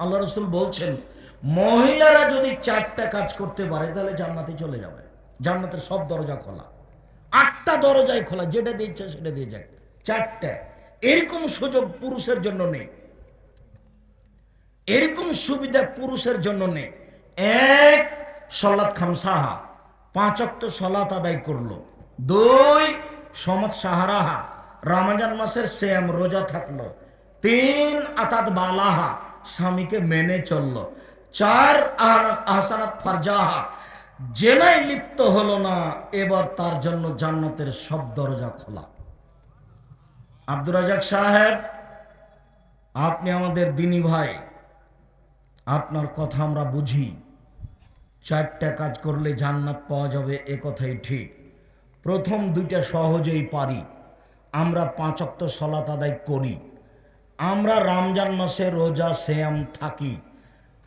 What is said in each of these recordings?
আল্লাহ রাসূল বলছেন মহিলারা যদি 4টা কাজ করতে পারে তাহলে জান্নাতে চলে যাবে। জান্নাতের সব দরজা খোলা, 8টা দরজায় খোলা, যেটা দিয়ে ইচ্ছা সেটা দিয়ে যায়। 4টা এরকম সুযোগ পুরুষের জন্য নেই, এরকম সুবিধা পুরুষের জন্য নেই। এক, সালাত খামসাহা, 5 ওয়াক্ত সালাত আদায় করলো। 2, সমাজ সাহারাহা, রমজান মাসের সিয়াম রোজা থাকলো। 3, আতাত বালাহা, স্বামীকে মেনে চললো। 4, আহসানাত ফারজাহা, জেনায় লিপ্ত হলো না, এবার তার জন্য জান্নাতের সব দরজা খোলা। আব্দুর রাজাক সাহেব, আপনি আমাদের দিনী ভাই, আপনার কথা আমরা বুঝি। 4টা কাজ করলে জান্নাত পাওয়া যাবে, এ কথাই ঠিক। প্রথম 2টা সহজেই পারি, আমরা 5 ওয়াক্ত সালাত আদায় করি, আমরা রমজান মাসে রোজা সিয়াম থাকি।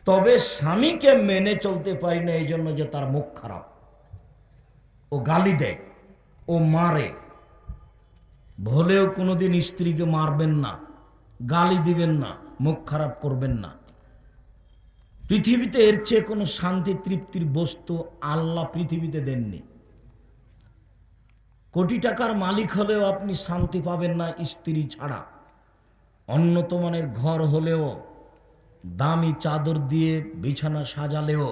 তবে স্বামীকে মেনে চলতে পারি না, এই জন্য যে তার মুখ খারাপ, ও গালি দেয়, ও মারে। ভুলেও কোনোদিন স্ত্রীকে মারবেন না, গালি দিবেন না, মুখ খারাপ করবেন না। পৃথিবীতে এর চেয়ে কোনো শান্তি তৃপ্তির বস্তু আল্লাহ পৃথিবীতে দেননি। কোটি টাকার মালিক হলেও আপনি শান্তি পাবেন না স্ত্রী ছাড়া। উন্নত মানের ঘর হলেও, দামি চাদর দিয়ে বিছানা সাজালেও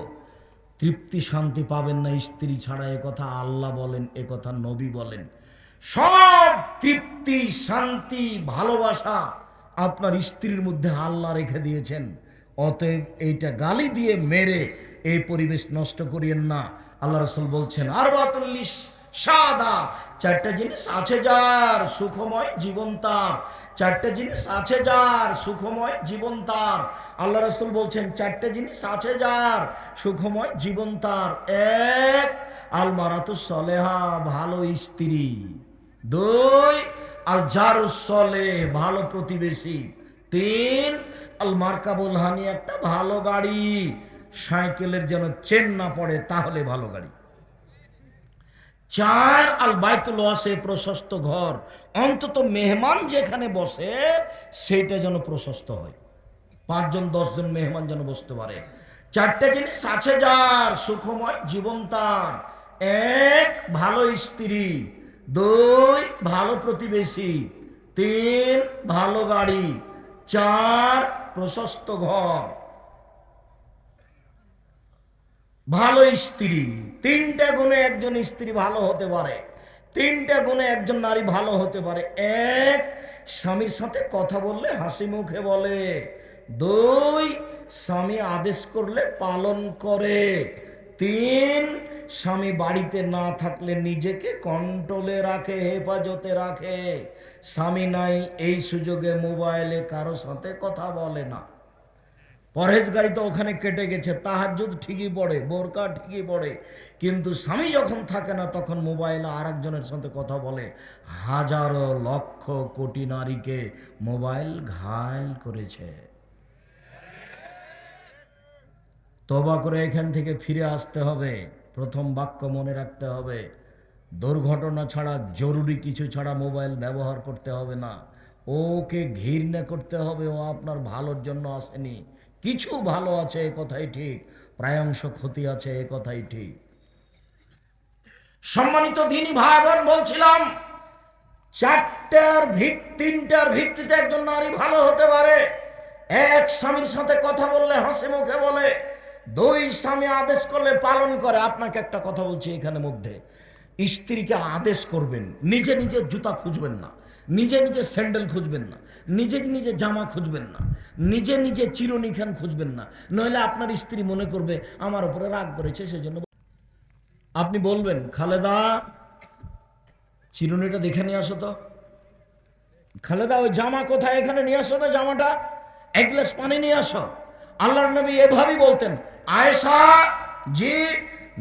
তৃপ্তি শান্তি পাবেন না স্ত্রী ছাড়া। এ কথা আল্লাহ বলেন, এ কথা নবী বলেন। সব তৃপ্তি, শান্তি, ভালোবাসা আপনার স্ত্রীর মধ্যে আল্লাহ রেখে দিয়েছেন। অতএব এইটা গালি দিয়ে মেরে এই পরিবেশ নষ্ট করিয়েন না। আল্লাহ রাসূল বলছেন আরবাতুল্লিস সাদা, 4টা জিনিস আছে যার সুখময় জীবন তার। 4টা জিনিস আছে যার সুখময় জীবন তার। আল্লাহ রাসূল বলছেন 4টা জিনিস আছে যার সুখময় জীবন তার। 1, আল মারাতুস সলেহা, ভালো স্ত্রী। 2, আল জারুস সলেহ, ভালো প্রতিবেশী। 3, আল মারকাবুল হানি, একটা ভালো গাড়ি, সাইকেলের যেন চেন না পড়ে, তাহলে ভালো গাড়ি। 4, আল বাইতুল ওয়াসে, প্রশস্ত ঘর, অন্তত মেহমান যেখানে বসে সেইটা যেন প্রশস্ত হয়, 5 জন 10 জন মেহমান যেন বসতে পারে। 4টা জিনিস আছে যার সুখময় জীবন তার। 1, ভালো স্ত্রী। 2, ভালো প্রতিবেশী। 3, ভালো গাড়ি। 4, প্রশস্ত ঘর। ভালো স্ত্রী, 3টা গুণে একজন স্ত্রী ভালো হতে পারে, 3টা গুণে একজন নারী ভালো হতে পারে। 1, স্বামীর সাথে কথা বললে হাসি মুখে বলে। 2, স্বামী আদেশ করলে পালন করে। 3, স্বামী বাড়িতে না থাকলে নিজেকে কন্ট্রোলে রাখে, হেফাজতে রাখে। স্বামী নাই এই সুযোগে মোবাইলে কারো সাথে কথা বলে না। পরহেজগারি তো ওখানে কেটে গেছে, তাহাজ্জুদ ঠিকই পড়ে, বোরকা ঠিকই পড়ে, কিন্তু স্বামী যখন থাকে না তখন মোবাইলে আরেকজনের সাথে কথা বলে। হাজারো লক্ষ কোটি নারীকে মোবাইল ঘায়েল করেছে। তওবা করে এখান থেকে ফিরে আসতে হবে। প্রথম বাক্য মনে রাখতে হবে, দুর্ঘটনা ছাড়া, জরুরি কিছু ছাড়া মোবাইল ব্যবহার করতে হবে না। ওকে ঘৃণা করতে হবে, ও আপনার ভালোর জন্য আসেনি। কিছু ভালো আছে এ কথাই ঠিক, প্রায়ংশ ক্ষতি আছে এ কথাই ঠিক। সম্মানিত দ্বীনি ভাই বোন, বলছিলাম 3টার ভিত্তিতে একজন নারী ভালো হতে পারে। 1, স্বামীর সাথে কথা বললে হাসি মুখে বলে। 2, স্বামী আদেশ করলে পালন করে। আপনাকে একটা কথা বলছি এখানে মধ্যে, স্ত্রীকে আদেশ করবেন, নিজে নিজে জুতা খুঁজবেন না, নিজে নিজে স্যান্ডেল খুঁজবেন না, নিজে নিজে জামা খুঁজবেন না, নিজে নিজে চিরুনি খান খুঁজবেন না। নইলে আপনার স্ত্রী মনে করবে আমার উপরে রাগ করেছে, সেজন্য আপনি বলবেন খালেদা চিরুনিটা দেখে নিয়ে আসো তো, খালেদা ওই জামা কোথায়, এখানে নিয়ে আসো তো জামাটা, 1 গ্লাস পানি নিয়ে আসো। আল্লাহর নবী এভাবেই বলতেন। আয়েশা জি,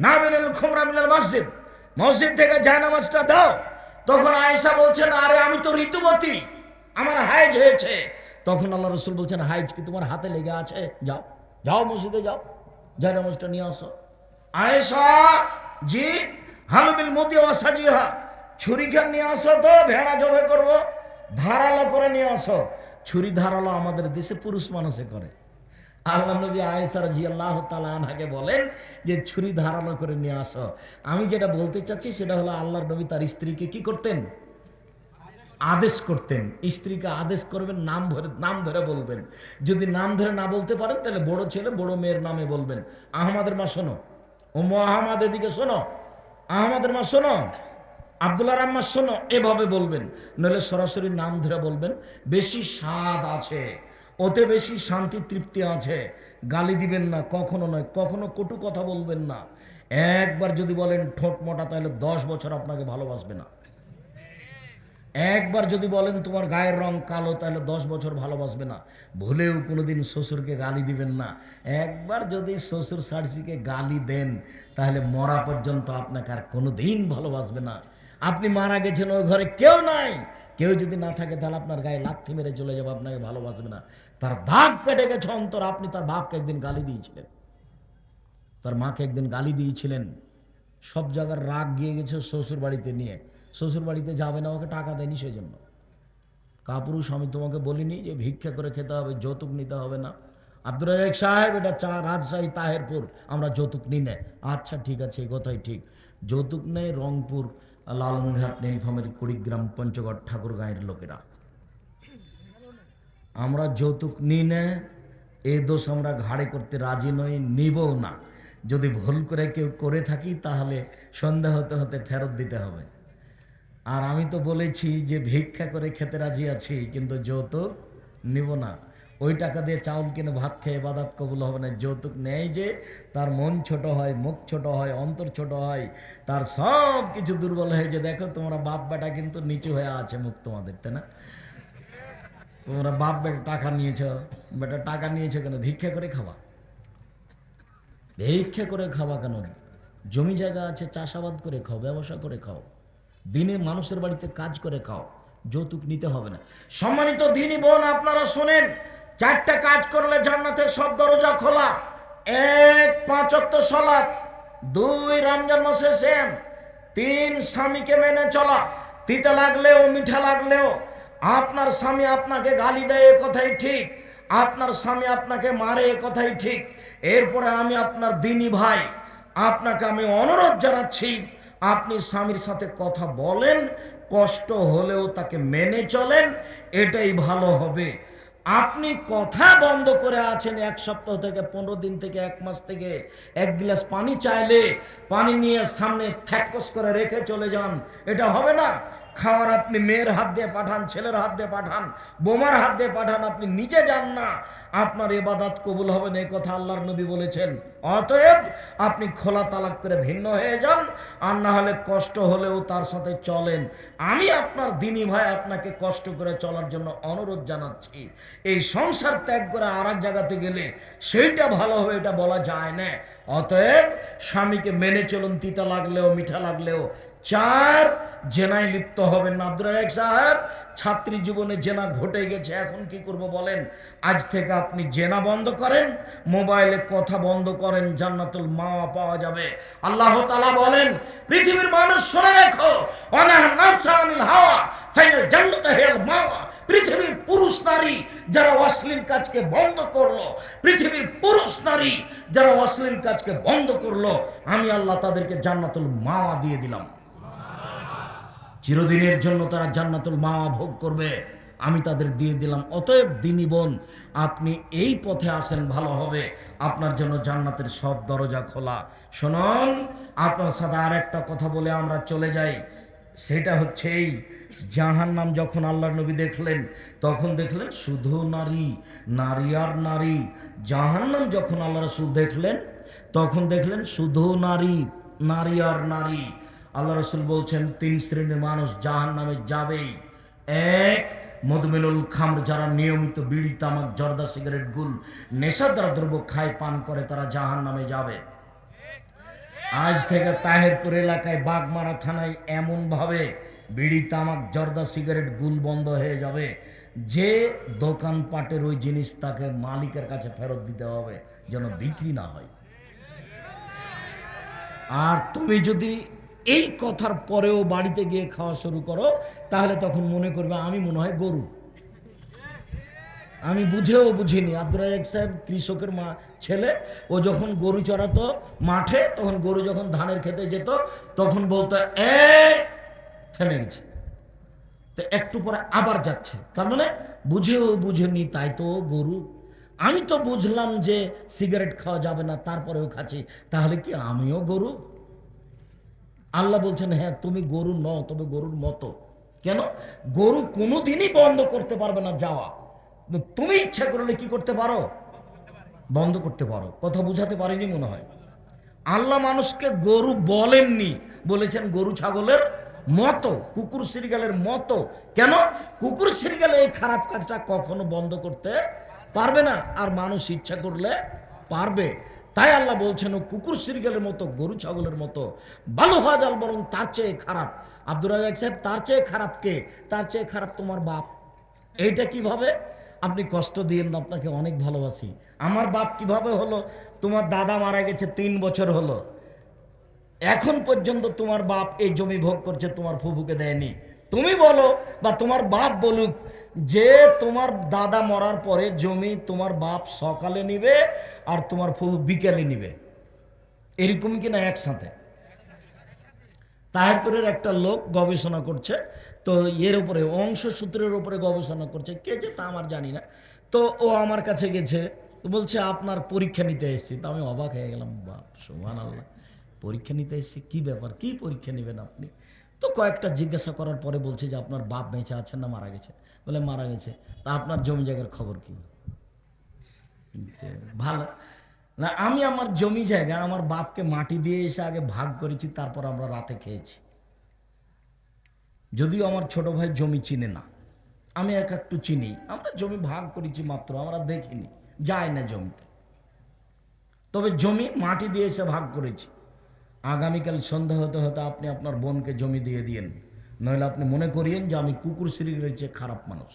নাবিনুল খুমরা মিনাল মসজিদ, মসজিদ থেকে জায়নামাজটা দাও। তখন আয়েশা বলছেন আরে আমি তো ঋতুবতী, আমার হাইজ হয়েছে। তখন আল্লাহ রাসূল বলছেন হাইজ কি তোমার হাতে লেগে আছে? যাও যাও মসজিদে যাও, জায়নামাজটা নিয়ে আসো। আয়েশা জি, হালুবিল মুদি ওয়া সাজিহা, ছুরি খান নিয়ে আসো তো, ভেড়া জবাই করবো, ধারালো করে নিয়ে আসো। ছুরি ধারালো আমাদের দেশে পুরুষ মানুষে করে, আল্লাহ নবী আয়েশা রাদিয়াল্লাহু তাআলা আনহাকে বলেন যে ছুরি ধারালো করে নিয়ে আসো। আমি যেটা বলতে চাচ্ছি সেটা হলো আল্লাহর নবী তার স্ত্রীকে কি করতেন? আদেশ করতেন। স্ত্রীকে আদেশ করবেন, নাম ধরে বলবেন। যদি নাম ধরে না বলতে পারেন তাহলে বড় ছেলে বড় মেয়ের নামে বলবেন। আহমদের মা শোনো, ওম্মু আহমদ এদিকে শোনো, আহমদের মা শোনো, আব্দুল্লাহর আম্মা শোনো, এভাবে বলবেন। নইলে সরাসরি নাম ধরে বলবেন। বেশি স্বাদ আছে, ওতে বেশি শান্তি তৃপ্তি আছে। গালি দিবেন না, কখনো নয়, কখনো কটু কথা বলবেন না। একবার যদি বলেন ঠোঁট মোটা, তাহলে 10 বছর আপনাকে ভালোবাসবে না। একবার যদি বলেন তোমার গায়ের রং কালো, তাহলে 10 বছর ভালোবাসবে না। ভুলেও কোনোদিন শ্বশুরকে গালি দিবেন না। একবার যদি শ্বশুর শাশুড়িকে গালি দেন, তাহলে মরা পর্যন্ত আপনাকে আর কোনোদিন ভালোবাসবে না। আপনি মারা গেছেন, ওই ঘরে কেউ নাই, কেউ যদি না থাকে তাহলে আপনার গায়ে লাথি মেরে চলে যাবে, আপনাকে ভালোবাসবে না। তার দাগ কেটে গেছে অন্তর। আপনি তার বাপকে একদিন গালি দিয়েছিলেন, তার মাকে একদিন গালি দিয়েছিলেন, সব জায়গার রাগ গিয়ে গেছে শ্বশুর বাড়িতে নিয়ে। শ্বশুর বাড়িতে যাবে না, ওকে টাকা দেয়নি সেই জন্য। কাপুরুষ, আমি তোমাকে বলিনি যে ভিক্ষা করে খেতে হবে, যৌতুক নিতে হবে না? আব্দুর রাজ্জাক সাহেব, এটা রাজশাহী তাহেরপুর, আমরা যৌতুক নিই না। আচ্ছা ঠিক আছে, এই কথাই ঠিক। যৌতুক নেই রংপুর, লালমনিরহাট, নীলফামারী, কুড়িগ্রাম, পঞ্চগড়, ঠাকুরগাঁয়ের লোকেরা। আমরা যৌতুক নিই না, এই দোষ আমরা ঘাড়ে করতে রাজি নই, নিবও না। যদি ভুল করে কেউ করে থাকি তাহলে সন্ধ্যা হতে হতে ফেরত দিতে হবে। আর আমি তো বলেছি যে ভিক্ষা করে খেতে রাজি আছি, কিন্তু যৌতুক নিব না। ওই টাকা দিয়ে চাউল কিনে ভাত খেয়ে ইবাদত কবুল হবে না। যৌতুক নেয় যে তার মন ছোট হয়, মুখ ছোট হয়, অন্তর ছোট হয়, তার সব কিছু দুর্বল হয়ে যে দেখো তোমরা বাপ বেটা কিন্তু নিচু হয়ে আছে মুখ তোমাদের, তাই না? তোমরা বাপ বেটা টাকা নিয়েছ, বেটা টাকা নিয়েছো কেন? ভিক্ষা করে খাওয়া, ভিক্ষা করে খাওয়া কেন? জমি জায়গা আছে, চাষাবাদ করে খাও, ব্যবসা করে খাও, দিনে মানুষের বাড়িতে কাজ করে খাও, যৌতুক নিতে হবে না। সম্মানিত দিনী বোন, আপনারা শোনেন, 4টা কাজ করলে জান্নাতের সব দরজা খোলা। 1, 5 ওয়াক্ত সালাত, 2, রমজান মাসে সিয়াম, 3, স্বামীকে মেনে চলা। তিতা লাগলেও মিঠা লাগলেও আপনার স্বামী আপনাকে গালি দেয়, এ কথাই ঠিক। আপনার স্বামী আপনাকে মারে, এ কথাই ঠিক। এরপরে আমি আপনার দিনী ভাই, আপনাকে আমি অনুরোধ জানাচ্ছি, আপনি স্বামীর সাথে কথা বলেন, কষ্ট হলেও তাকে মেনে চলেন, এটাই ভালো হবে। আপনি কথা বন্ধ করে আছেন 1 সপ্তাহ থেকে, 15 দিন থেকে, 1 মাস থেকে, 1 গ্লাস পানি চাইলে পানি নিয়ে সামনে থ্যাকস করে রেখে চলে যান, এটা হবে না। খাওয়ার আপনি মেয়ের হাত দিয়ে পাঠান, ছেলের হাত দিয়ে পাঠান, বোমার হাত দিয়ে পাঠান, আপনি নিচে যান না, আপনার ইবাদত কবুল হবে না, এই কথা আল্লাহর নবী বলেছেন। অতএব আপনি খোলা তালাক করে ভিন্ন হয়ে যান, আর না হলে কষ্ট হলেও তার সাথে চলেন। আমি আপনার দিনী ভাই আপনাকে কষ্ট করে চলার জন্য অনুরোধ জানাচ্ছি। এই সংসার ত্যাগ করে আর এক জায়গাতে গেলে সেইটা ভালো হবে এটা বলা যায় না। অতএব স্বামীকে মেনে চলুন, তিতা লাগলেও মিঠা লাগলেও। 4, জেনায় লিপ্ত হবেন না। আব্দুর রাজ্জাক সাহেব, ছাত্রী জীবনে জেনা ঘটে গেছে, এখন কি করব বলেন? আজ থেকে আপনি জেনা বন্ধ করেন, মোবাইলে কথা বন্ধ করেন, জান্নাতুল মাওয়া পাওয়া যাবে। আল্লাহ তাআলা বলেন, পৃথিবীর মানুষ শুনে রেখো, ওয়ানাহা নাফসা আনিল হাওয়া ফাইনাল জান্নাতু হিয়াল মাওয়া। পৃথিবীর পুরুষ নারী যারা অশ্লীল কাজকে বন্ধ করলো, পৃথিবীর পুরুষ নারী যারা অশ্লীল কাজকে বন্ধ করলো, আমি আল্লাহ তাদেরকে জান্নাতুল মাওয়া দিয়ে দিলাম। চিরদিনের জন্য তারা জান্নাতুল মাওয়া ভোগ করবে, আমি তাদের দিয়ে দিলাম। অতএব দিনী বোন, আপনি এই পথে আসেন, ভালো হবে, আপনার জন্য জান্নাতের সব দরজা খোলা। শুনুন, আপনার সাথে আর একটা কথা বলে আমরা চলে যাই। সেটা হচ্ছে এই, জাহান্নাম যখন আল্লাহর নবী দেখলেন, তখন দেখলেন শুধু নারী, নারী আর নারী। জাহান্নাম যখন আল্লাহ রাসূল দেখলেন, তখন দেখলেন শুধু নারী, নারী আর নারী। আল্লাহ রাসূল বলছেন 3 শ্রেণীর মানুষ জাহান্নামে যাবেই। 1, মদমিনুল খামর, যারা নিয়মিত বিড়ি, তামাক, জর্দা, সিগারেট, গুল, নেশাদার দ্রব্য খায়, পান করে, তারা জাহান্নামে যাবে। আজ থেকে তাহেরপুর এলাকায়, বাগমারা থানায় এমনভাবে বিড়ি, তামাক, জর্দা, সিগারেট, গুল বন্ধ হয়ে যাবে যে দোকানপাটের ওই জিনিস তাকে মালিকের কাছে ফেরত দিতে হবে, যেন বিক্রি না হয়। আর তুমি যদি এই কথার পরেও বাড়িতে গিয়ে খাওয়া শুরু করো, তাহলে তখন মনে করবে আমি মনে হয় গরু। আমি বুঝেও বুঝিনি। আব্দুর রাজ্জাক সাহেব কৃষকের ছেলে, ও যখন গরু চড়াতো মাঠে, তখন গরু যখন ধানের খেতে যেত তখন বলতো থেমে গেছে, তো একটু পরে আবার যাচ্ছে, তার মানে বুঝেও বুঝেনি। তাই তো গরু, আমি তো বুঝলাম যে সিগারেট খাওয়া যাবে না, তারপরেও খাচ্ছি, তাহলে কি আমিও গরু? আল্লাহ বলছেন হ্যাঁ তুমি গরু নও, তবে গরুর মতো। কেন? গরু কোনোদিনই বন্ধ করতে পারবে না যাওয়া, তুমি ইচ্ছা করলে কি করতে পারো? বন্ধ করতে পারো। কথা বুঝাতে পারিনি মনে হয়। আল্লাহ মানুষকে গরু বলেননি, বলেছেন গরু ছাগলের মতো, কুকুর শ্রীগালের মতো। কেন? কুকুর শ্রীগাল এই খারাপ কাজটা কখনো বন্ধ করতে পারবে না, আর মানুষ ইচ্ছা করলে পারবে। তাই আল্লাহ বলছেন ও কুকুর শ্রীগালের মতো, গরু ছাগলের মতো। ভালো হওয়া যাল, বরং তার চেয়ে খারাপ। আব্দুর রাজ্জাক সাহেব, তার চেয়ে খারাপ কে? তার চেয়ে খারাপ তোমার বাপ। এইটা কিভাবে? আপনি কষ্ট দিয়েন না, আপনাকে অনেক ভালোবাসি। আমার বাপ কিভাবে হলো? তোমার দাদা মারা গেছে 3 বছর হলো, এখন পর্যন্ত তোমার বাপ এই জমি ভোগ করছে, তোমার ফুফুকে দেয়নি। তুমি বলো বা তোমার বাপ বলুক যে তোমার দাদা মরার পরে জমি তোমার বাপ সকালে নিবে আর তোমার ফুফু বিকেলে নিবে, এরকম কিনা একসাথে? তাহিরপুরের একটা লোক গবেষণা করছে, তো এর উপরে অংশসূত্রের উপরে গবেষণা করছে, কে যে তা আমার জানি না। তো ও আমার কাছে গেছে, বলছে আপনার পরীক্ষা নিতে এসেছি। তো আমি অবাক হয়ে গেলাম, বাপ সুবহানাল্লাহ, পরীক্ষা নিতে এসেছি, কি ব্যাপার, কি পরীক্ষা নেবেন আপনি? তো কয়েকটা জিজ্ঞাসা করার পরে বলছে যে আপনার বাপ বেঁচে আছেন না মারা গেছে? বলে মারা গেছে। তা আপনার জমি জায়গার খবর কি? ভালো না, আমি আমার জমি জায়গা আমার বাপকে মাটি দিয়ে এসে আগে ভাগ করেছি, তারপর আমরা রাতে খেয়েছি। যদিও আমার ছোট ভাই জমি চিনে না, আমি একটু চিনি। আমরা জমি ভাগ করেছি মাত্র, আমরা দেখিনি, যাই না জমিতে। তবে জমি মাটি দিয়ে এসে ভাগ করেছি। আগামীকাল সন্ধ্যা হতে হতে আপনি আপনার বোনকে জমি দিয়ে দিয়েন, নইলে আপনি মনে করিয়েন যে আমি কুকুর শ্রীগেলের চেয়ে খারাপ মানুষ।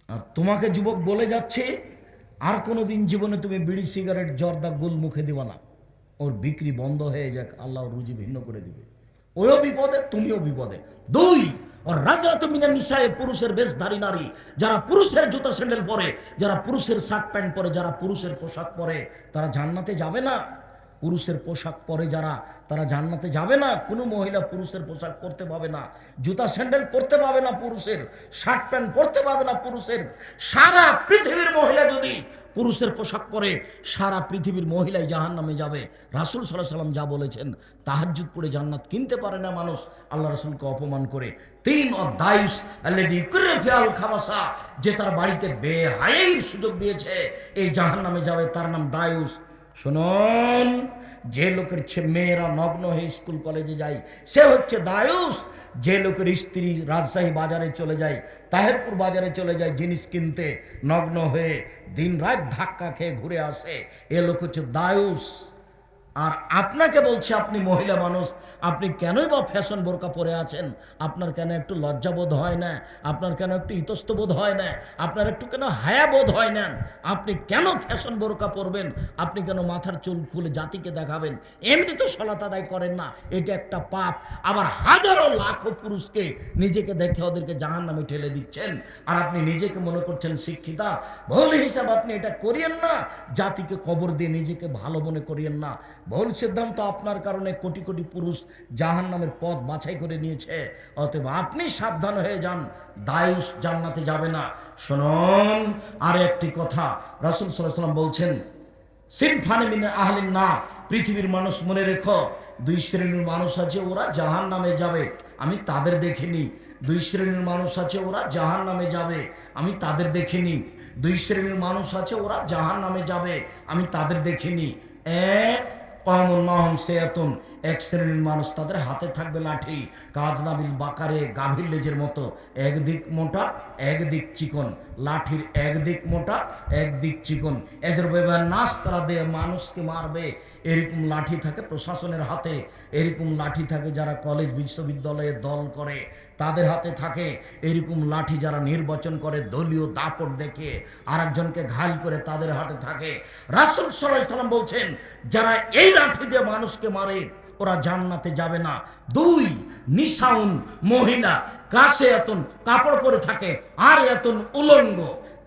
আর তোমাকে যুবক বলে যাচ্ছে, আর কোনোদিন জীবনে তুমি বিড়ি সিগারেট জর্দা গুল মুখে দিবা না। ওর বিক্রি বন্ধ হয়ে যাক, আল্লাহ রুজি ভিন্ন করে দিবে। ওও বিপদে, তুমিও বিপদে। 2, আর রাজা তুমিনা নিসায়ে, পুরুষের বেশধারী নারী, যারা পুরুষের জুতা স্যান্ডেল পরে, যারা পুরুষের শার্ট প্যান্ট পরে, যারা পুরুষের পোশাক পরে, তারা জান্নাতে যাবে না। পুরুষের পোশাক পরে যারা, তারা জান্নাতে যাবে না। কোনো মহিলা পুরুষের পোশাক পরতে পাবে না, জুতা স্যান্ডেল পরতে পাবে না, পুরুষের শার্ট প্যান্ট পরতে পাবে না। পুরুষের সারা পৃথিবীর মহিলা যদি পুরুষের পোশাক পরে, সারা পৃথিবীর মহিলাই জাহান্নামে যাবে। রাসূল সাল্লাল্লাহু আলাইহি সাল্লাম যা বলেছেন, তাহাজ্জুদ পড়ে জান্নাত কিনতে পারে না মানুষ আল্লাহ রাসূলকে অপমান করে। 3 অদায়ুস আল্লাযী কুরফিয়াল খাবাসা, যে তার বাড়িতে বেহায়ার সুযোগ দিয়েছে, এই জাহান্নামে যাবে, তার নাম দায়ুস। শুনুন, যে লোকের মেয়েরা নগ্ন হয়ে স্কুল কলেজে যায় সে হচ্ছে দায়ুস। যে লোকের স্ত্রী রাজশাহী বাজারে চলে যায়, তাহিরপুর বাজারে চলে যায় জিনিস কিনতে, নগ্ন হয়ে দিন রাত ধাক্কা খেয়ে ঘুরে আসে, এ লোক হচ্ছে দায়ুস। আর আপনাকে বলছে, আপনি মহিলা মানুষ, আপনি কেনই বা ফ্যাশন বোরকা পরে আছেন? আপনার কেন একটু লজ্জাবোধ হয় না? আপনার কেন একটু ইতস্তবোধ হয় না? আপনার একটু কেন হায়াবোধ হয় না? আপনি কেন ফ্যাশন বোরকা পরবেন? আপনি কেন মাথার চুল খুলে জাতিকে দেখাবেন? এমনি তো সালাত আদায় করেন না, এটা একটা পাপ। আবার হাজারো লাখো পুরুষকে নিজেকে দেখে ওদেরকে জাহান্নামে ঠেলে দিচ্ছেন, আর আপনি নিজেকে মনে করছেন শিক্ষিতা। ভুল হিসাব আপনি এটা করিয়েন না, জাতিকে কবর দিয়ে নিজেকে ভালো মনে করিয়েন না। ভুল সিদ্ধান্ত, আপনার কারণে কোটি কোটি পুরুষ জাহান্নামের পথ বাছাই করে নিয়েছে। অতএব আপনি সাবধান হয়ে যান, দায়ুস জান্নাতে যাবে না। শুনুন আর একটি কথা, রাসূল সাল্লাল্লাহু আলাইহি ওয়াসাল্লাম বলছেন, সিনফানি মিন আহলিন নার, পৃথিবীর মানুষ মনে রেখো, 2 শ্রেণীর মানুষ আছে, ওরা জাহান্নামে যাবে, আমি তাদের দেখিনি। 2 শ্রেণীর মানুষ আছে, ওরা জাহান্নামে যাবে, আমি তাদের দেখিনি। 2 শ্রেণীর মানুষ আছে, ওরা জাহান্নামে যাবে, আমি তাদের দেখিনি। কওমুন মাহুম সিয়াতুন, এক শ্রেণীর মানুষ, তাদের হাতে থাকবে লাঠি, কাজনাবিল বাকারে, গাভীর লেজের মতো, একদিক মোটা একদিক চিকন। লাঠির একদিক মোটা একদিক চিকন, এদের নাশ তারা দিয়ে মানুষকে মারবে। এরকম লাঠি থাকে প্রশাসনের হাতে, এরকম লাঠি থাকে যারা কলেজ বিশ্ববিদ্যালয়ে দল করে তাদের হাতে থাকে, এরকম লাঠি যারা নির্বাচন করে দলীয় দাপট দেখে আর একজনকে ঘায়ল করে তাদের হাতে থাকে। রাসূল সাল্লাল্লাহু আলাইহি সাল্লাম বলছেন, যারা এই লাঠি দিয়ে মানুষকে মারে ওরা জান্নাতে যাবে না। 2 নিসাউন, মহিলা, কাছে এতন কাপড় পরে থাকে আর এতন উলঙ্গ।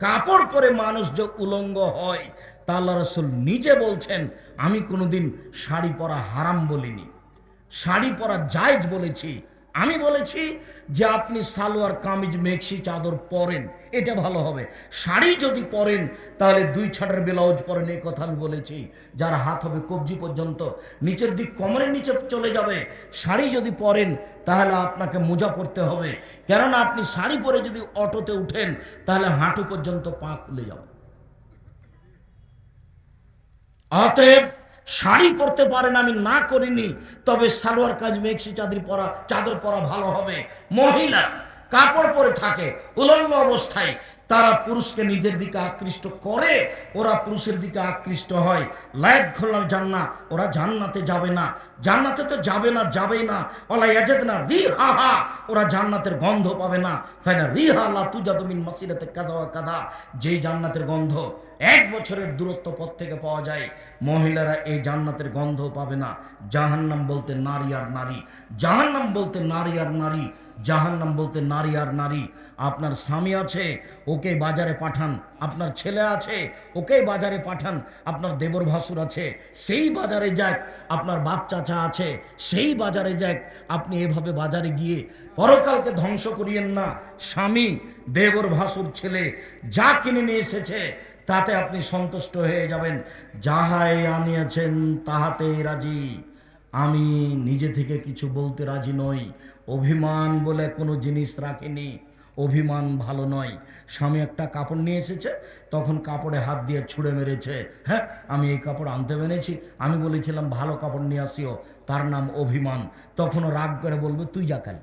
কাপড় পরে মানুষ যে উলঙ্গ হয় তা আল্লাহ রাসূল নিজে বলছেন, আমি কোনোদিন শাড়ি পরা হারাম বলিনি, শাড়ি পরা জায়েজ বলেছি। আমি বলেছি যে আপনি সালোয়ার কামিজ মেক্সি চাদর পরেন, এটা ভালো হবে। শাড়ি যদি পরেন তাহলে 2 ছাড়ের ব্লাউজ পরেন, এই কথা আমি বলেছি। যার হাত হবে কবজি পর্যন্ত, নিচের দিক কোমরের নিচে চলে যাবে। শাড়ি যদি পরেন তাহলে আপনাকে মোজা পরতে হবে, কেননা আপনি শাড়ি পরে যদি অটোতে উঠেন তাহলে হাঁটু পর্যন্ত পা খুলে যাবে। অতএব শাড়ি পরতে পারেন, আমি না করিনি, তবে সালোয়ার কাজ মেক্সি চাদর পরা ভালো হবে। মহিলা কাপড় পরে থাকে উলঙ্গ অবস্থায়, তারা পুরুষকে নিজের দিকে আকৃষ্ট করে, ওরা পুরুষের দিকে আকৃষ্ট হয়। লায়াত খোলার জান্নাত, ওরা জান্নাতে যাবে না, জান্নাতে তো যাবে না, যাবেই না। ওলা ইয়াজিদনা রিহাহা, ওরা জান্নাতের গন্ধ পাবে না। ফাইনা রিহা লা তুজাদু মিন মাসিরাতে কাদা ওয়া কাদা, যেই জান্নাতের গন্ধ 1 বছরের দূরত্ব পথ থেকে পাওয়া যায়, মহিলারা এই জান্নাতের গন্ধ পাবে না। জাহান্নাম বলতে নারী আর নারী, জাহান্নাম বলতে নারী আর নারী, জাহান্নাম বলতে নারী আর নারী। আপনার স্বামী আছে, ওকে বাজারে পাঠান। আপনার ছেলে আছে, ওকে বাজারে পাঠান। আপনার দেবর ভাসুর আছে, সেই বাজারে যাক। আপনার বাপ চাচা আছে, সেই বাজারে যাক। আপনি এভাবে বাজারে গিয়ে পরকালকে ধ্বংস করিয়েন না। স্বামী, দেবর ভাসুর, ছেলে যা কিনে নিয়ে এসেছে তাতে আপনি সন্তুষ্ট হয়ে যাবেন। যাহাই আনিয়েছেন তাহাতে রাজি, আমি নিজে থেকে কিছু বলতে রাজি নই। অভিমান বলে কোনো জিনিস রাখিনি, অভিমান ভালো নয়। স্বামী একটা কাপড় নিয়ে এসেছে, তখন কাপড়ে হাত দিয়ে ছুঁড়ে মেরেছে, হ্যাঁ আমি এই কাপড় আনতে পেরেছি, আমি বলেছিলাম ভালো কাপড় নিয়ে আসিও, তার নাম অভিমান। তখনও রাগ করে বলবে তুই যা কাল।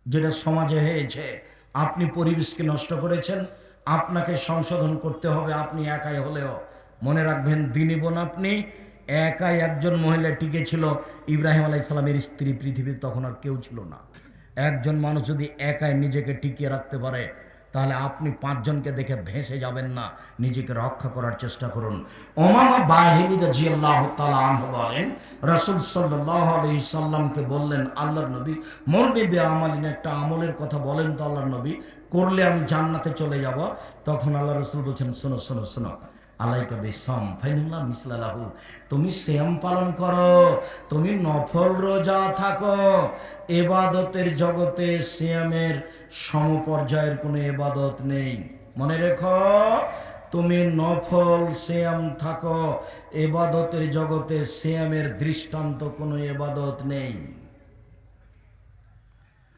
যেটা সমাজে হয়েছে, আপনি পরিবেশকে নষ্ট করেছেন, আপনাকে সংশোধন করতে হবে। আপনি একাই হলেও মনে রাখবেন, দিনী বোন আপনি একাই। একজন মহিলা টিকে ছিল, ইব্রাহিম আলাইহিস সালামের স্ত্রী, পৃথিবীর তখন আর কেউ ছিল না। একজন মানুষ যদি একাই নিজেকে টিকিয়ে রাখতে পারে তাহলে আপনি 5 জনকে দেখে ভেসে যাবেন না, নিজেকে রক্ষা করার চেষ্টা করুন। উমামা বাহিনী রাদিয়াল্লাহু তাআলা আনহু বলেন, রাসূল সাল্লাল্লাহু আলাইহি সাল্লামকে বললেন, আল্লাহর নবী মরনি বে আমালিন, একটা আমলের কথা বলেন তো আল্লাহর নবী, করলে আমি জান্নাতে চলে যাব। তখন আল্লাহ রাসূল বলেছেন, শোনো শোনো শোনো, আলাইকা বিসম ফাইনুল্লাহ মিসলালাহু, তুমি সিয়াম পালন করো, তুমি নফল রোজা থাকো। ইবাদতের জগতে সিয়ামের সমপর্যায়ের কোনো ইবাদত নেই। মনে রেখো, তুমি নফল সিয়াম থাকো, ইবাদতের জগতে সিয়ামের দৃষ্টান্ত কোনো ইবাদত নেই।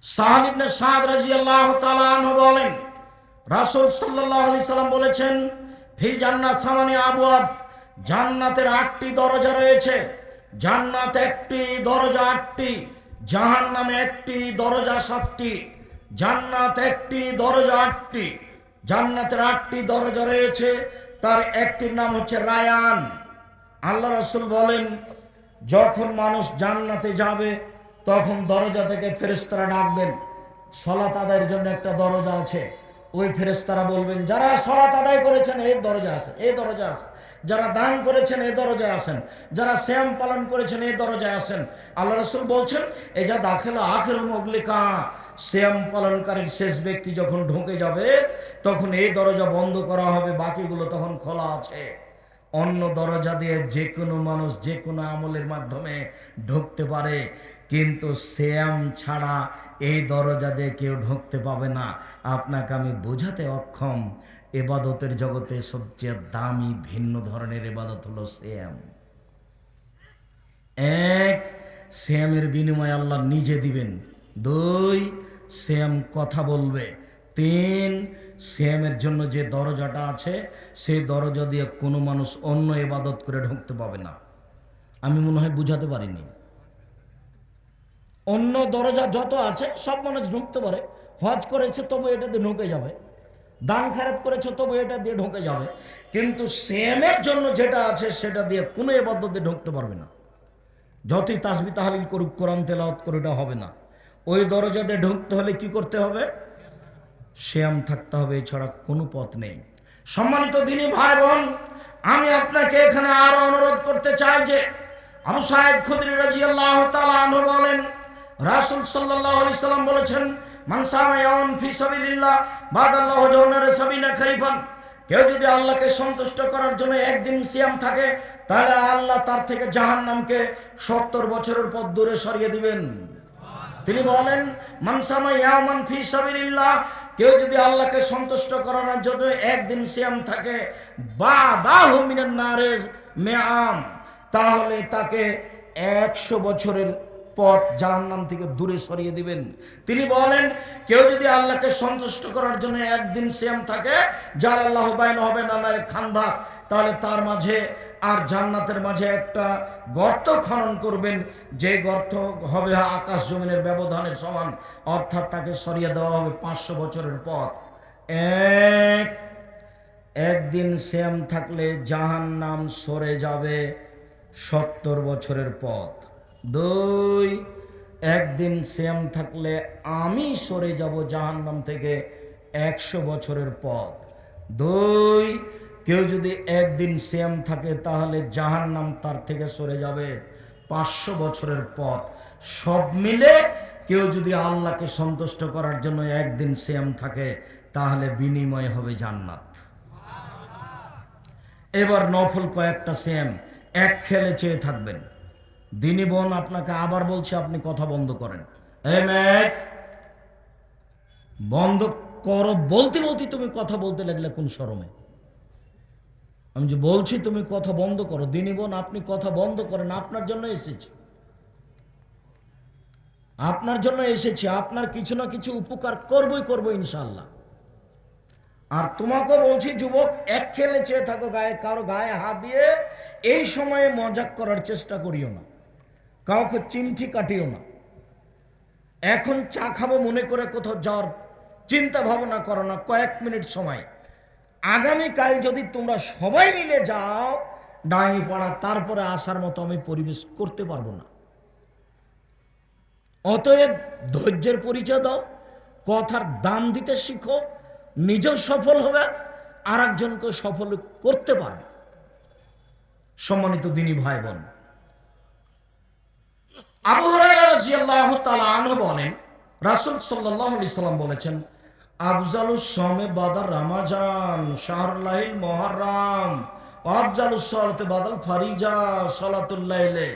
সাহল ইবনে সাদ রাদিয়াল্লাহু তাআলা আনহু বলেন, রাসূল সাল্লাল্লাহু আলাইহি সাল্লাম বলেছেন, ফিল জান্নাত সামানি আবওয়াব, জান্নাতের 8টি দরজা রয়েছে। জান্নাত 1টি দরজা 8টি, জাহান্নামে 1টি দরজা 7টি। জান্নাত 1টি দরজা 8টি, জান্নাতের 8টি দরজা রয়েছে, তার একটির নাম হচ্ছে রায়ান। আল্লাহ রাসূল বলেন, যখন মানুষ জান্নাতে যাবে তখন দরজা থেকে ফেরেশতারা ডাকবেন, সালাত আদায়ের জন্য একটা দরজা আছে। ওই ফেরেশতারা বলবেন, যারা সালাত আদায় করেছেন এই দরজা আছে, এই দরজা আছে। যারা দান করেছেন এই দরজায় আসেন, যারা সিয়াম পালন করেছেন এই দরজায় আসেন। আল্লাহ রাসূল বলছেন, এই যা দাখিল আখির মুগলিকা, সিয়াম পালনকারীর শেষ ব্যক্তি যখন ঢুকে যাবে তখন এই দরজা বন্ধ করা হবে, বাকিগুলো তখন খোলা আছে। অন্য দরজা দিয়ে যে কোনো মানুষ যে কোনো আমলের মাধ্যমে ঢুকতে পারে, কিন্তু সিয়াম ছাড়া এই দরজা দিয়ে কেউ ঢুকতে পাবে না। আপনাকে আমি বোঝাতে অক্ষম, ইবাদতের জগতে সবচেয়ে দামি ভিন্ন ধরনের ইবাদত হলো সিয়াম। 1, সিয়ামের বিনিময়ে আল্লাহ নিজে দিবেন। 2, সিয়াম কথা বলবে। 3, সিয়ামের জন্য যে দরজাটা আছে সেই দরজা দিয়ে কোনো মানুষ অন্য ইবাদত করে ঢুকতে পাবে না। আমি মনে হয় বুঝাতে পারিনি। অন্য দরজা যত আছে সব মানুষ ঢুকতে পারে। হজ করেছে তবু এটা দিয়ে ঢুকে যাবে, দান খায়রাত করেছে তবু এটা দিয়ে ঢুকে যাবে, কিন্তু সিয়ামের জন্য যেটা আছে সেটা দিয়ে কোনো ইবাদতে ঢুকতে পারবে না। যতই তাসবিহ তাহলিল করুক, কোরআন তেলাওয়াত করে, এটা হবে না। ওই দরজা দিয়ে ঢুকতে হলে কি করতে হবে? সিয়াম থাকতে হবে, এছাড়া কোনো পথ নেই। সম্মানিত দিনী ভাই বোন, আমি আপনাকে এখানে আরো অনুরোধ করতে চাই যে আবু সাঈদ খুদরি রাদিয়াল্লাহু তাআলা আনহু বলেন, রাসূল সাল্লাল্লাহু আলাইহি সাল্লাম বলেছেন, মান সামা ইয়াওমান ফি সাবিলিল্লাহ বাদাল্লাহু জাওনারে সাবিনা খরিফান, কেউ যদি আল্লাহকে সন্তুষ্ট করার জন্য একদিন সিয়াম থাকে, তাহলে আল্লাহ তার থেকে জাহান্নামকে 70 বছরের পথ দূরে সরিয়ে দিবেন। তিনি বলেন, মান সামা ইয়াওমান ফি সাবিলিল্লাহ, কেউ যদি আল্লাহকে সন্তুষ্ট করার জন্য একদিন সিয়াম থাকে, বাদাহু মিনান নারে মিআম, তাহলে তাকে 100 বছরের পথ জাহান্নাম থেকে দূরে সরিয়ে দিবেন। তিনি বলেন, কেউ যদি আল্লাহকে সন্তুষ্ট করার জন্য একদিন সিয়াম থাকে, যার আল্লাহ বাইন হবে নানারে খানদাক, তাহলে তার মাঝে আর জান্নাতের মাঝে একটা গর্ত খনন করবেন, যে গর্ত হবে আকাশ জমিনের ব্যবধানের সমান, অর্থাৎ তাকে সরিয়ে দেওয়া হবে 500 বছরের পথ। একদিন সিয়াম থাকলে জাহান্নাম সরে যাবে 70 বছরের পথ। 2, একদিন সিয়াম থাকলে আমি সরে যাব জাহান্নাম থেকে 100 বছরের পথ। 2, কেউ যদি একদিন সিয়াম থাকে, তাহলে জাহান্নাম তার থেকে সরে যাবে 500 বছরের পথ। সব মিলে কেউ যদি আল্লাহকে সন্তুষ্ট করার জন্য একদিন সিয়াম থাকে, তাহলে বিনিময় হবে জান্নাত। এবার নফল কয়েকটা সিয়াম এক খেলে চেয়ে থাকবেন। দিনী বোন, আপনাকে আবার বলছি, আপনি কথা বন্ধ করেন। বন্ধ করো। বলতে বলতে তুমি কথা বলতে লাগলে কোন শরমে? আমি যে বলছি তুমি কথা বন্ধ করো। দিনী বোন, আপনি কথা বন্ধ করেন। আপনার জন্য এসেছি, আপনার জন্য এসেছি। আপনার কিছু না কিছু উপকার করবো ইনশাল্লাহ। আর তোমাকেও বলছি, যুবক, এক খেলে চেয়ে থাকো, কারো গায়ে হাত দিয়ে এই সময়ে মজাক করার চেষ্টা করিও না, কাউকে চিমটি কাটিও না। এখন চা খাবো মনে করে কোথাও যাওয়ার চিন্তা ভাবনা করো না। কয়েক মিনিট সময়, আগামীকাল যদি তোমরা সবাই মিলে যাও ডাঙ্গিপাড়া, তারপরে আসার মতো আমি পরিবেশ করতে পারবো না। অতএব ধৈর্যের পরিচয় দাও, কথার দাম দিতে শিখো, নিজেও সফল হবে, আর একজনকে সফল করতে পারবে। সম্মানিত দিনী ভাই বোন, আবু হুরায়রা রাদিয়াল্লাহু তাআলা আনহু বলেন, রাসূল সাল্লাল্লাহু আলাইহি সাল্লাম বলেছেন, আফজালুস সামে বাদা রমাজান শাহরুল্লাহিল মুহররম, আফজালুস সালাতে বাদাল ফারিজা সালাতুল লাইলে।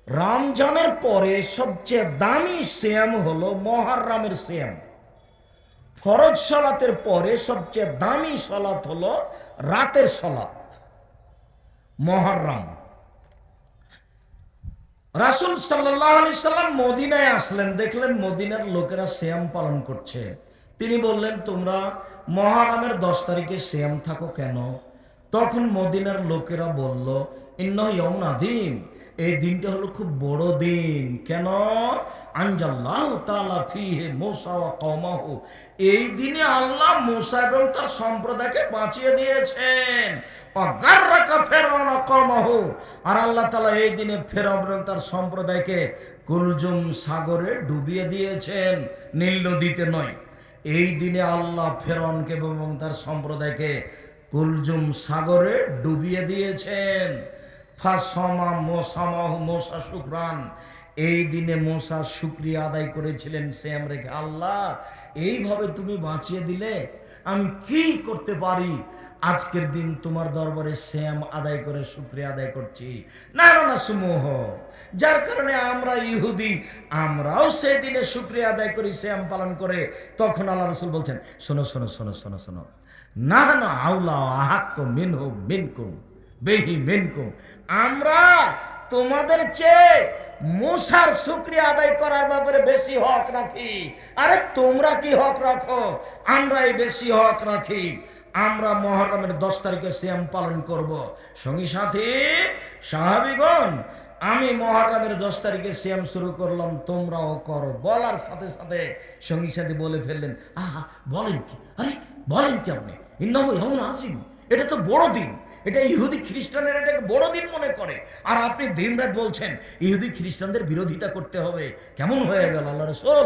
রমজানের পরে সবচেয়ে দামি সিয়াম হলো মুহররমের সিয়াম। ফরজ সালাতের পরে সবচেয়ে দামি সালাত হলো রাতের সালাত, মুহররম। রাসূল সাল্লাল্লাহু আলাইহি সাল্লাম মদিনায় আসলেন, দেখলেন মদিনার লোকেরা সিয়াম পালন করছে। তিনি বললেন, তোমরা মুহররমের 10 তারিখে সিয়াম থাকো কেন? তখন মদিনার লোকেরা বলল, ইন্নাহু ইয়াউমুন আযীম, এই দিনটা হলো খুব বড় দিন। কেন? আনজাল্লাহু তাআলা ফীহি মূসা ওয়া কওমাহু, এই দিনে আল্লাহ মূসা এবং তার সম্প্রদায়কে বাঁচিয়ে দিয়েছেন। ওয়াগাররাকা ফিরআউন ওয়া কওমাহু, আর আল্লাহ তাআলা এই দিনে ফিরআউন এবং তার সম্প্রদায়কে কুলজুম সাগরে ডুবিয়ে দিয়েছেন, নীল নদীতে নয়। এই দিনে আল্লাহ ফিরআউনকে এবং তার সম্প্রদায়কে কুলজুম সাগরে ডুবিয়ে দিয়েছেন। ফাসমা মুসামাহু মুসা শুকরান, এই দিনে মুসা শুকরিয়া আদায় করেছিলেন সিয়াম রেখে। আল্লাহ, এইভাবে তুমি বাঁচিয়ে দিলে, আমি কি করতে পারি? আজকের দিন তোমার দরবারে সিয়াম আদায় করে শুকরিয়া আদায় করছি। না না না সমূহ, যার কারণে আমরা ইহুদি, আমরাও সেই দিনে শুকরিয়া আদায় করি সিয়াম পালন করে। তখন আল্লাহ রাসূল বলছেন, শোনো শোনো শোনো শোনো শোনো, না না আউলা আহাক্কু মিনহু মিনকুম বেহি মিনকুম, আমরা তোমাদের চেয়ে মুসার শুকরিয়া আদায় করার ব্যাপারে বেশি হক রাখি। আরে তোমরা কি হক রাখো? আমরাই বেশি হক রাখি। আমরা মুহররমের 10 তারিখে সিয়াম পালন করব। সঙ্গী সাথী সাহাবীগণ, আমি মুহররমের 10 তারিখে সিয়াম শুরু করলাম, তোমরাও করো। বলার সাথে সাথে সঙ্গী সাথী বলে ফেললেন, আহা, বলেন কি? আরে বলেন কি আপনি? ইন্নাহু ইয়াউমুন আযীম, এটা তো বড় দিন। এটা ইহুদি খ্রিস্টানের এটাকে বড় দিন মনে করে, আর আপনি দিনরাত বলছেন ইহুদি খ্রিস্টানদের বিরোধিতা করতে হবে। কেমন হয়ে গেল আল্লাহ রাসূল?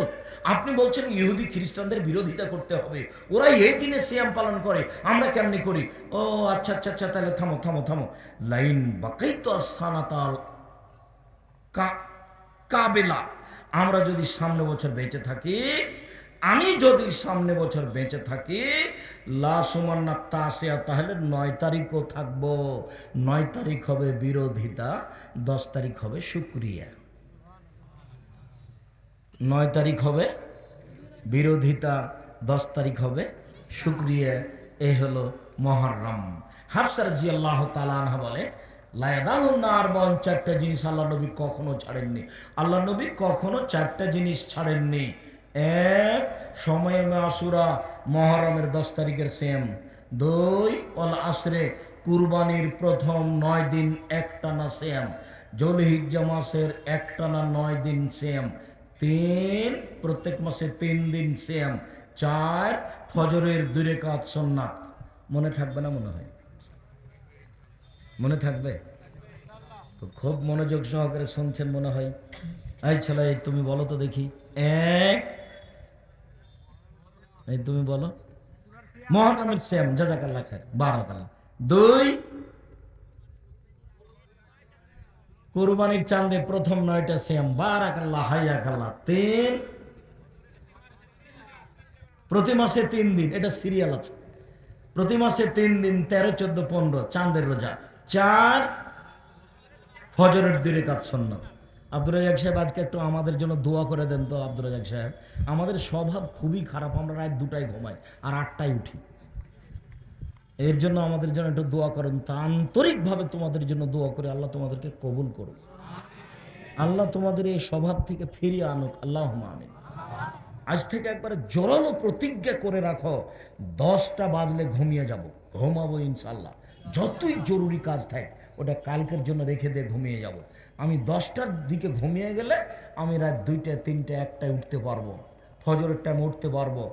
আপনি বলছেন ইহুদি খ্রিস্টানদের বিরোধিতা করতে হবে, ওরা এই দিনে সিয়াম পালন করে, আমরা কেমনি করি? ও আচ্ছা আচ্ছা আচ্ছা, তাহলে থামো থামো থামো। লাইন বাকাইতু সানাতাল কাবেলা, আমরা যদি সামনে বছর বেঁচে থাকি, আমি যদি সামনে বছর বেঁচে থাকি, লাসুমান্না তাসিয়া, তাহলে 9 তারিখও থাকবো। 9 তারিখ হবে বিরোধিতা, 10 তারিখ হবে শুকরিয়া। 9 তারিখ হবে বিরোধিতা, 10 তারিখ হবে শুকরিয়া। এ হলো মুহররম। হাফসা রাদিয়াল্লাহু তাআলা আনহা বলে, লায়াদাহুন্নার, 4টা জিনিস আল্লাহ নবী কখনো ছাড়েননি। আল্লাহ নবী কখনো 4টা জিনিস ছাড়েননি। এক, সময়ে আশুরা, মুহররমের 10 তারিখের সিয়াম। 2, ওয়াল আসরে, কুরবানির প্রথম 9 দিন একটানা সিয়াম। যুলহিজ্জা মাসের একটানা 9 দিন সিয়াম। 3, প্রত্যেক মাসে 3 দিন সিয়াম। 4, ফজরের 2 রাকাত সুন্নাত। মনে থাকবে না মনে হয়? মনে থাকবে তো? খুব মনোযোগ সহকারে শুনছেন মনে হয়। এই ছেলে, তুমি বলো তো দেখি। এক, এই তুমি বলো। মুহররমের সিয়াম, জাযাকাল্লাহ খায়ের, বারাকাল্লাহ। 2, কুরবানির চাঁদে প্রথম 9টা সিয়াম, বারাকাল্লাহ, হাইয়াকাল্লাহ। 3, প্রতি মাসে 3 দিন, এটা সিরিয়াল আছে, প্রতি মাসে 3 দিন, 13, 14, 15 চাঁদের রোজা। 4, ফজরের 2 রাকাত সুন্নাত। আব্দুর রাজ্জাক সাহেব, আজকে একটু আমাদের জন্য দোয়া করে দেন তো। আব্দুর রাজ্জাক সাহেব, আমাদের স্বভাব খুবই খারাপ, আমরা রাত 2টায় ঘুমাই আর 8টায় উঠি। এর জন্য আমাদের জন্য একটু দোয়া করেন। তা আন্তরিকভাবে তোমাদের জন্য দোয়া করে, আল্লাহ তোমাদেরকে কবুল করুন, আল্লাহ তোমাদের এই স্বভাব থেকে ফিরিয়ে আনুক, আল্লাহুম্মা আমিন। আজ থেকে একবারে জোরালো প্রতিজ্ঞা করে রাখো, 10টা বাজলে ঘুমিয়ে যাব, ঘুমাবো ইনশাল্লাহ। যতই জরুরি কাজ থাকে ওটা কালকের জন্য রেখে দিয়ে ঘুমিয়ে যাব। আমি 10টার দিকে ঘুমিয়ে গেলে আমি রাত 2টা, 3টা, 1টায় উঠতে পারবো, ফজরের টাইমে উঠতে পারবো।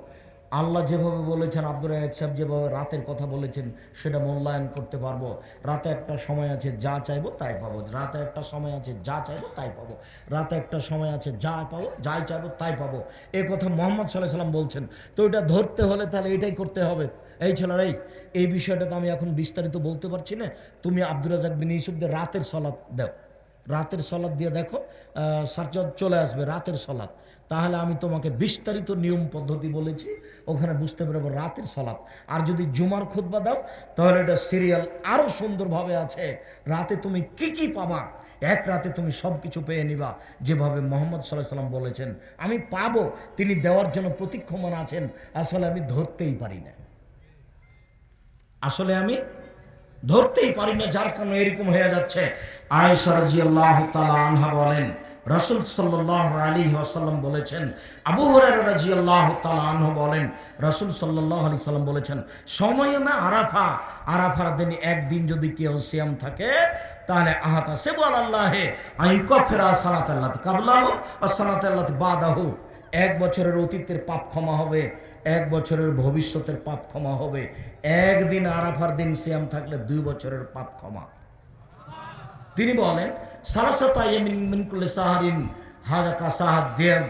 আল্লাহ যেভাবে বলেছেন, আব্দুর রাজ্জাক সাহেব যেভাবে রাতের কথা বলেছেন, সেটা মূল্যায়ন করতে পারবো। রাতে একটা সময় আছে যা চাইবো তাই পাবো, রাতে একটা সময় আছে যা চাইবো তাই পাবো, রাতে একটা সময় আছে যা পাবো, যাই চাইবো তাই পাবো। এ কথা মুহাম্মদ সাল্লাল্লাহু আলাইহি ওয়াসাল্লাম বলছেন। তো এটা ধরতে হলে তাহলে এটাই করতে হবে। এই ছেলেরা, এই বিষয়টা তো আমি এখন বিস্তারিত বলতে পারছি না। তুমি আব্দুর রাজ্জাক বিন ইউসুফদের রাতের সলাত দাও, রাতের সলাত দিয়ে দেখো, সার্চ চলে আসবে রাতের সলাত। তাহলে আমি তোমাকে বিস্তারিত নিয়ম পদ্ধতি বলেছি, ওখানে বুঝতে পারবো রাতের সালাত। আর যদি জুমার খুতবা দাও, তাহলে এটা সিরিয়াল আরো সুন্দরভাবে আছে। রাতে তুমি কি কি পাবা, এক রাতে তুমি সব কিছু পেয়ে নিবা, যেভাবে মুহাম্মদ সাল্লাল্লাহু আলাইহি ওয়াসাল্লাম বলেছেন। আমি পাবো, তিনি দেওয়ার জন্য প্রতীক্ষমান আছেন। আসলে আমি ধরতেই পারি না, আসলে আমি ধরতেই পারি না, যার কারণে এরকম হয়ে যাচ্ছে। আয়েশা রাদিয়াল্লাহু তাআলা আনহা বলেন, রাসূল সাল্লাল্লাহু আলাইহি ওয়াসাল্লাম বলেছেন, আবু হুরায়রা রাদিয়াল্লাহু তাআলা আনহু বলেন, রাসূল সাল্লাল্লাহু আলাইহি ওয়াসাল্লাম বলেছেন, সময়মে আরাফা, আরাফার দিন একদিন যদি কেউ সিয়াম থাকে, তাহলে আহাতা সেবু আলাল্লাহে আইকাফিরা সালাতাল্লাতি কাবলাহু ওয়া সালাতাল্লাতি বাদাহু, 1 বছরের অতীতের পাপ ক্ষমা হবে, 1 বছরের ভবিষ্যতের পাপ ক্ষমা হবে। একদিন আরাফার দিন সিয়াম থাকলে 2 বছরের পাপ ক্ষমা। তিনি বলেন, সালাসাতা ইয়ামিন মিন কুল্লি সাহরিন হাযা কাসাহাদ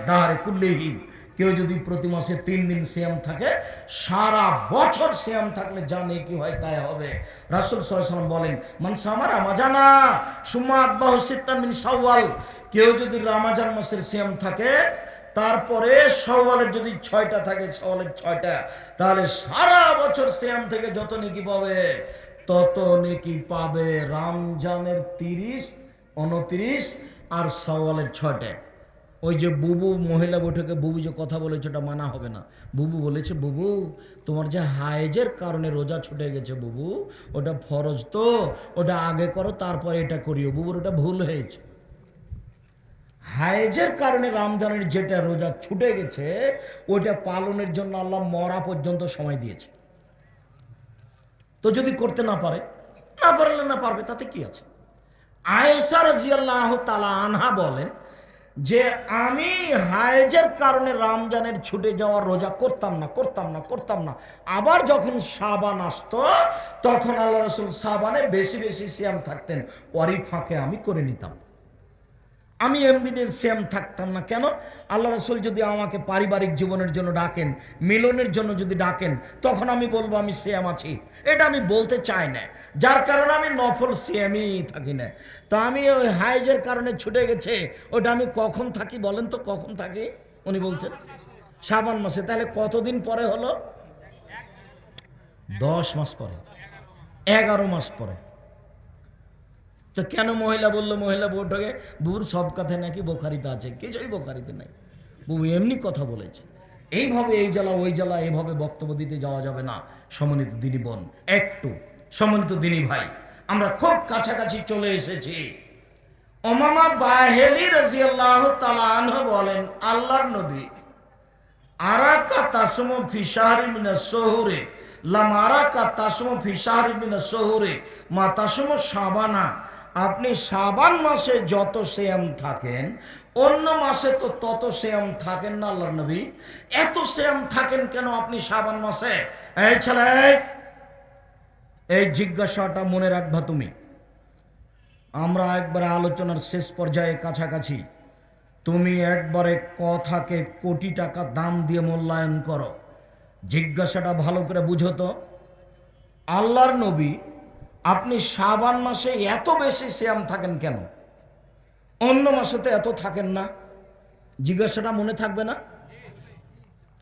দাহরে কুল্লিহি, কেউ যদি প্রতি মাসে 3 দিন সিয়াম থাকে, সারা বছর সিয়াম থাকলে যা নেকি হয় তাই হবে। রাসূল সাল্লাল্লাহু আলাইহি ওয়াসাল্লাম বলেন, মান সামা রমাজানা সুম্মা আতবাহু সিত্তান মিন শাওয়াল, কেউ যদি রমজান মাসের সিয়াম থাকে, তারপরে শাওয়ালের যদি 6টা থাকে, শাওয়ালের 6টা, তাহলে সারা বছর সিয়াম থেকে যত নেকি পাবে তত নেকি পাবে। রমজানের 30, 29 আর শাওয়ালের 6টা। ওই যে বুবু মহিলা বৈঠকে বুবু যে কথা বলেছে ওটা মানা হবে না। বুবু বলেছে, বুবু তোমার যে হায়েজের কারণে রোজা ছুটে গেছে বুবু, ওটা ফরজ, তো ওটা আগে করো তারপরে এটা করিও। বুবুর ওটা ভুল হয়েছে। হায়েজের কারণে রমজানের যেটা রোজা ছুটে গেছে, ওটা পালনের জন্য আল্লাহ মরা পর্যন্ত সময় দিয়েছে। তো যদি করতে না পারে, না পারলে না পারবে, তাতে কি আছে। আয়েশা রাদিয়াল্লাহু তাআলা আনহা বলেন যে, আমি হায়েজের কারণে রমজানের ছুটে যাওয়ার রোজা করতাম না। আবার যখন শাবান আসতো, তখন আল্লাহ রাসূল শাবানে বেশি বেশি সিয়াম থাকতেন, ওরই ফাঁকে আমি করে নিতাম। আমি এমনিতে সিয়াম থাকতাম না। কেন? আল্লাহ রাসূল যদি আমাকে পারিবারিক জীবনের জন্য ডাকেন, মিলনের জন্য যদি ডাকেন, তখন আমি বলবো আমি সিয়াম আছি। এটা আমি বলতে চাই না, যার কারণে আমি নফল সিয়ামই থাকি না। তো আমি ওই হাইজের কারণে ছুটে গেছে, ওটা আমি কখন থাকি বলেন তো, কখন থাকি? উনি বলছেন শাবান মাসে। তাহলে কতদিন পরে হলো? 10 মাস পরে, 11 মাস পরে। তো কেন মহিলা বললো? মহিলা বউটাকে, বুর সব কথায় নাকি বোখারিতে আছে, কিছুই বোখারিতে নাই, বউ এমনি কথা বলেছে। এইভাবে এই জ্বালা ওই জ্বালা এভাবে বক্তব্য দিতে যাওয়া যাবে না। সম্মানিত দিনী বোন, একটু সম্মানিত দিনী ভাই, আমরা খুব কাছাকাছি চলে এসেছি। উমামা বাহেলি রাদিয়াল্লাহু তাআলা আনহু বলেন, আল্লাহর নবী আরাকা তাসমু ফি শাহরি মিনাস সুহুরে লাম আরাকা তাসমু ফি শাহরি মিনাস সুহুরে মা তাসমু শাবানা। আপনি শাবান মাসে যত সিয়াম থাকেন, অন্য মাসে তো তত সিয়াম থাকেন না আল্লাহর নবী। এত সিয়াম থাকেন কেন আপনি শাবান মাসে? এই ছেলে, এই জিজ্ঞাসাটা মনে রাখবা তুমি। আমরা একবারে আলোচনার শেষ পর্যায়ে কাছাকাছি। তুমি একবারে কথাকে কোটি টাকা দাম দিয়ে মূল্যায়ন করো। জিজ্ঞাসাটা ভালো করে বুঝো তো, আল্লাহর নবী আপনি শাবান মাসে এত বেশি সিয়াম থাকেন কেন, অন্য মাসে তো এত থাকেন না? জিজ্ঞাসাটা মনে থাকবে না?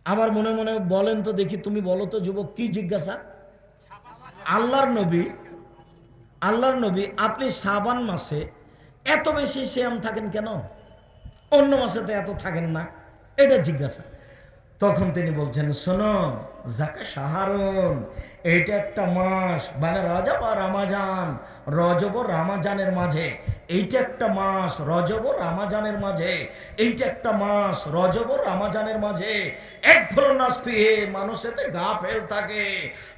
আবার মনে মনে বলেন তো দেখি, তুমি বলো তো যুবক, কি জিজ্ঞাসা? আল্লাহর নবী আপনি শাবান মাসে এত বেশি সিয়াম থাকেন কেন, অন্য মাসে তো এত থাকেন না, এটা জিজ্ঞাসা। তখন তিনি বলছেন, শোনো, যাকা শাহরুন, এইটা একটা মাস, মানে রজব আর রামাজান, রজব ও রামাজানের মাঝে এইটা একটা মাস, রজব ও রামাজানের মাঝে এইটা একটা মাস, রজব ও রামাজানের মাঝে এক ফলনাস ফিহে, মানুষেতে গাফেল থাকে।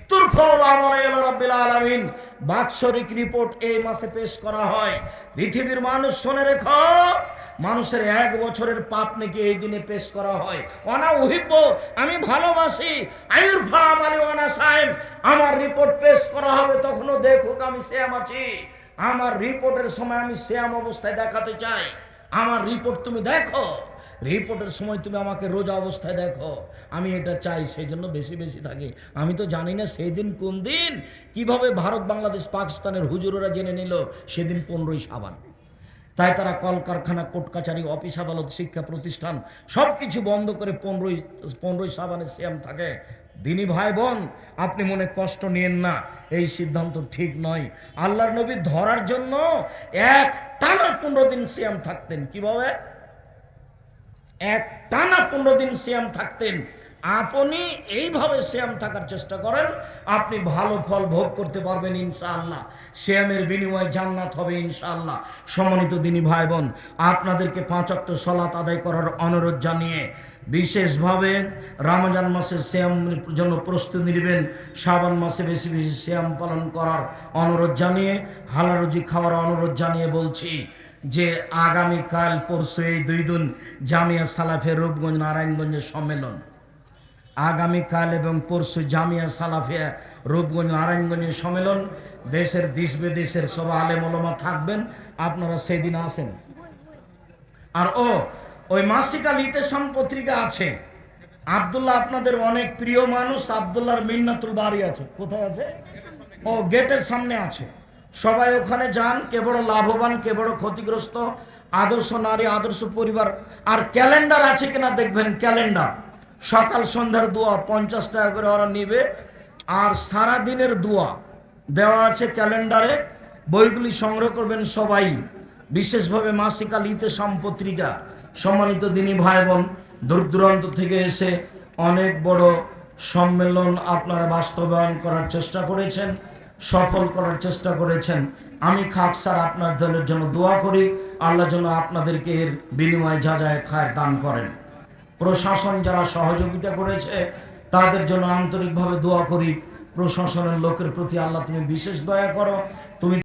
তুরফাউল আমানা ইলা রাব্বিল আলামিন, বাৎসরিক রিপোর্ট এই মাসে পেশ করা হয়। পৃথিবীর মানুষ শুনে রেখো, মানুষের 1 বছরের পাপ নাকি এই দিনে পেশ করা হয়। ওয়ানা উহিব্ব, আমি ভালোবাসি, আইরফা আমালি ওয়ানা সাইম, আমার রিপোর্ট পেশ করা হবে, তখনও দেখুক আমি সিয়াম আছি। আমার রিপোর্টের সময় আমি সিয়াম অবস্থায় দেখাতে চাই। আমার রিপোর্ট তুমি দেখো, রিপোর্টের সময় তুমি আমাকে রোজা অবস্থায় দেখো, আমি এটা চাই। সেই জন্য বেশি বেশি থাকি। আমি তো জানি না সেই দিন কোন দিন, কিভাবে ভারত বাংলাদেশ পাকিস্তানের হুজুরেরা জেনে নিল সেদিন 15ই শাবান। তাই তারা কলকারখানা, কোর্ট কাছারি, অফিস আদালত, শিক্ষা প্রতিষ্ঠান সব কিছু বন্ধ করে 15ই শাবানে সিয়াম থাকে। দিনী ভাই বোন, আপনি মনে কষ্ট নিয়েন না, এই সিদ্ধান্ত ঠিক নয়। আল্লাহর নবী ধরার জন্য এক টানা 15 দিন সিয়াম থাকতেন। কিভাবে? এক টানা 15 দিন সিয়াম থাকতেন। আপনি এইভাবে সিয়াম থাকার চেষ্টা করেন, আপনি ভালো ফল ভোগ করতে পারবেন ইনশাআল্লাহ। সিয়ামের বিনিময়ে জান্নাত হবে ইনশাআল্লাহ। সম্মানিত দিনী ভাই বোন, আপনাদেরকে 5 ওয়াক্ত সালাত আদায় করার অনুরোধ জানিয়ে, বিশেষভাবে রমজান মাসের সিয়ামের জন্য প্রস্তুতি নেবেন, শাবান মাসে বেশি বেশি সিয়াম পালন করার অনুরোধ জানিয়ে, হালাল রুজি খাওয়ার অনুরোধ জানিয়ে বলছি যে আগামীকাল পরশু এই 2 দিন জামিয়া সালাফিয়া রূপগঞ্জ নারায়ণগঞ্জের সম্মেলন। আগামীকাল এবং পরশু জামিয়া সালাফিয়া রূপগঞ্জ নারায়ণগঞ্জের সম্মেলন। দেশের দেশ বিদেশের সব আলেম ওলামা থাকবেন, আপনারা সেই দিন আসেন। আর ওই মাসিক আল ইতেসাম পত্রিকা আছে, আব্দুল্লাহ আপনাদের অনেক প্রিয় মানুষ, আব্দুল্লাহর মিন্নাতুল বাড়ি আছে। কোথায় আছে? গেটের সামনে আছে। সবাই ওখানে যান। কে বড় লাভবান, কে বড় ক্ষতিগ্রস্ত, আদর্শ নারী, আদর্শ পরিবার। আর ক্যালেন্ডার আছে কিনা দেখবেন, ক্যালেন্ডার সকাল সন্ধ্যার দোয়া 50 টাকা করে ওরা নিবে, আর সারা দিনের দোয়া দেওয়া আছে ক্যালেন্ডারে। বইগুলি সংগ্রহ করবেন সবাই, বিশেষভাবে মাসিক আল ইতেসাম পত্রিকা। সম্মানিত দিনী ভাই বোন, দূর দূরান্ত থেকে এসে অনেক বড় সম্মেলন আপনারা বাস্তবায়ন করার চেষ্টা করেছেন, সফল করার চেষ্টা করেছেন। আমি খাক স্যার আপনার দলের জন্য দোয়া করি, আল্লাহ যেন আপনাদেরকে এর বিনিময়ে যা যায় খায়ের দান করেন। প্রশাসন যারা সহযোগিতা করেছে তাদের জন্য আন্তরিকভাবে দোয়া করি। প্রশাসনের লোকের প্রতি আল্লাহ তুমি বিশেষ দয়া করো, তুমি